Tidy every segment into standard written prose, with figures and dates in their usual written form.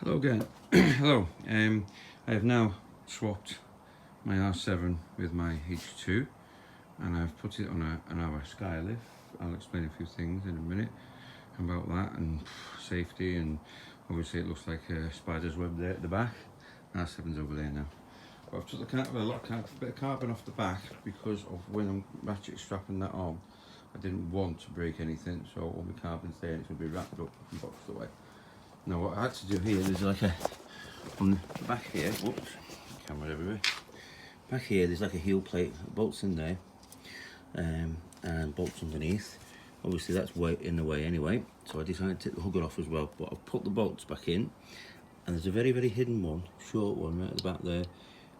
Hello again. Hello. I have now swapped my R7 with my H2 and I've put it on an ABBA Skylift. I'll explain a few things in a minute about that and safety, and obviously it looks like a spider's web there at the back. R7's over there now. But I've took a bit of carbon off the back because of when I'm ratchet strapping that on. I didn't want to break anything, so all the carbon's there and it's going to be wrapped up and boxed away. Now what I had to do here, there's like on the back here, whoops, camera everywhere. Back here there's like a heel plate, bolts in there, and bolts underneath. Obviously that's in the way anyway, so I decided to take the hugger off as well, but I've put the bolts back in, and there's a very hidden one, short one right at the back there.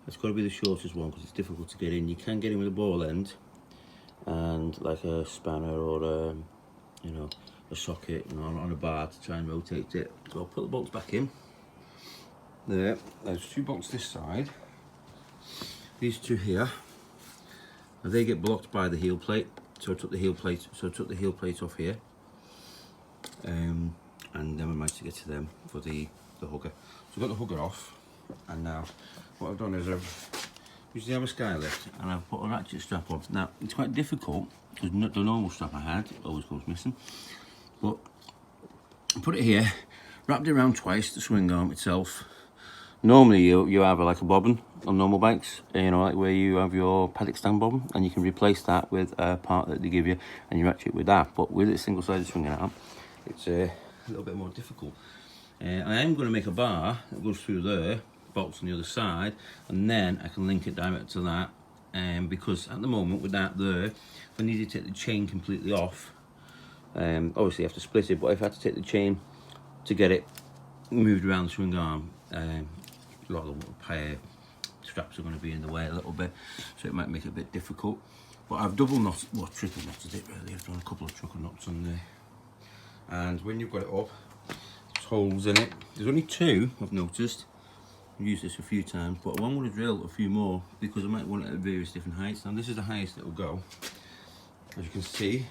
It's got to be the shortest one because it's difficult to get in. You can get in with a ball end and like a spanner or a socket on a bar to try and rotate it. So I'll put the bolts back in. There's two bolts this side. These two here. Now they get blocked by the heel plate. So I took the heel plate off here. And then we managed to get to them for the hugger. So I've got the hugger off, and now what I've done is I've used the ABBA Skylift and I've put a ratchet strap on. Now it's quite difficult because the normal strap I had always goes missing. But I put it here, wrapped it around twice, the swing arm itself. Normally you have like a bobbin on normal bikes, like where you have your paddock stand bobbin, and you can replace that with a part that they give you and you ratchet with that. But with a single-sided swinging arm, it's a little bit more difficult. I am going to make a bar that goes through there, bolts on the other side, and then I can link it direct to that. Because at the moment with that there, if I need to take the chain completely off, obviously you have to split it, but if I had to take the chain to get it moved around the swing arm, a lot of the straps are going to be in the way a little bit, so it might make it a bit difficult. But I've double knotted, well, triple knotted it really. I've done a couple of triple knots on there, and when you've got it up, there's holes in it. There's only two I've noticed. I've used this a few times, but I want to drill a few more because I might want it at various different heights. Now this is the highest it will go. As you can see,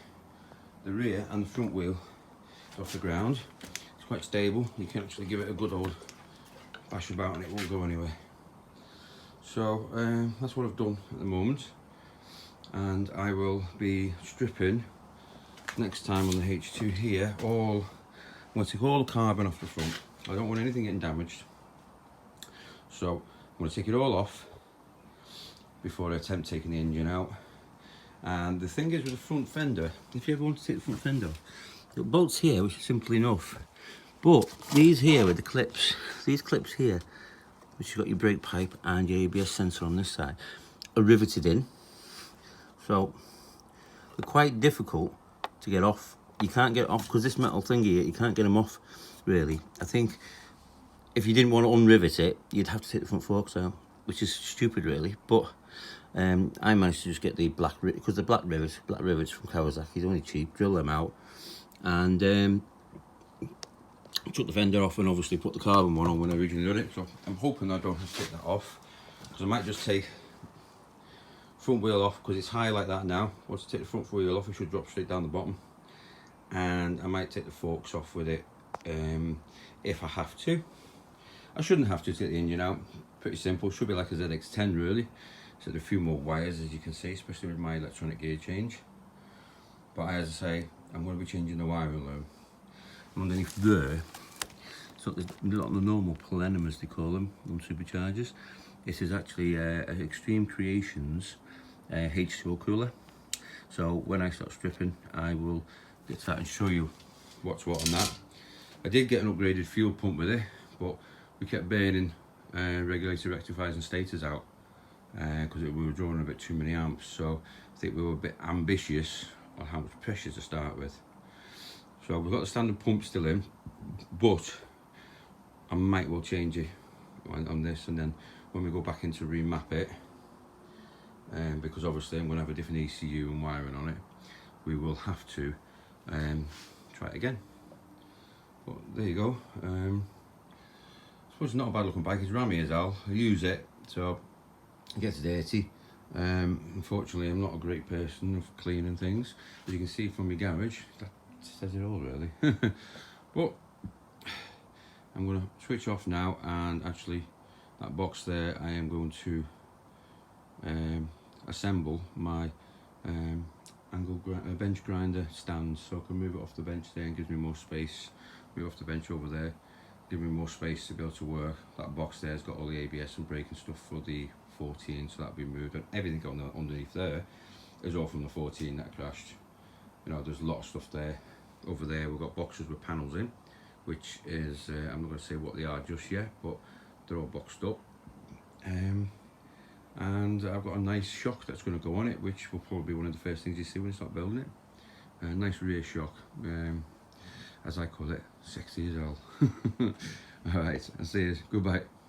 the rear and the front wheel is off the ground. It's quite stable. You can actually give it a good old bash about and it won't go anywhere. So that's what I've done at the moment, and I will be stripping next time on the H2 here. I'm going to take all the carbon off the front. I don't want anything getting damaged, so I'm going to take it all off before I attempt taking the engine out. And the thing is with the front fender, if you ever want to take the front fender off, the bolts here, which is simple enough, but these here with the clips, these clips here, which you've got your brake pipe and your ABS sensor on this side, are riveted in. So they're quite difficult to get off. You can't get off because this metal thing here, you can't get them off really. I think if you didn't want to unrivet it, you'd have to take the front forks out, which is stupid really. But I managed to just get the black because the black rivets from Kawasaki is only cheap. Drill them out and took the fender off and obviously put the carbon one on when I originally did it. So I'm hoping I don't have to take that off, because I might just take front wheel off because it's high like that now. Once I take the front wheel off, it should drop straight down the bottom, and I might take the forks off with it if I have to. I shouldn't have to get the engine out. Pretty simple. Should be like a ZX10 really. So there's a few more wires, as you can see, especially with my electronic gear change. But as I say, I'm going to be changing the wiring loom. And underneath there, so there's not the normal plenum as they call them on superchargers. This is actually Extreme Creations H2O cooler. So when I start stripping, I will get to that and show you what's what on that. I did get an upgraded fuel pump with it, but we kept burning regulator rectifiers and stators out because we were drawing a bit too many amps. So I think we were a bit ambitious on how much pressure to start with. So we've got the standard pump still in, but I might well change it on this, and then when we go back in to remap it, because obviously I'm going to have a different ECU and wiring on it, we will have to try it again. But there you go. I suppose it's not a bad looking bike. It's rammy as hell. I use it, so it gets dirty. Unfortunately, I'm not a great person for cleaning things, as you can see from my garage. That says it all really. But I'm going to switch off now, and actually that box there I am going to assemble my bench grinder stand, so I can move it off the bench there and gives me more space. Move off the bench over there, give me more space to be able to work. That box there has got all the ABS and braking stuff for the 14, so that'll be moved, and everything on the underneath there is all from the 14 that crashed. You know, there's a lot of stuff there. Over there we've got boxes with panels in, which is I'm not going to say what they are just yet, but they're all boxed up. And I've got a nice shock that's going to go on it, which will probably be one of the first things you see when you start building it. A nice rear shock, as I call it, sexy as hell. Alright, I'll see you. Goodbye.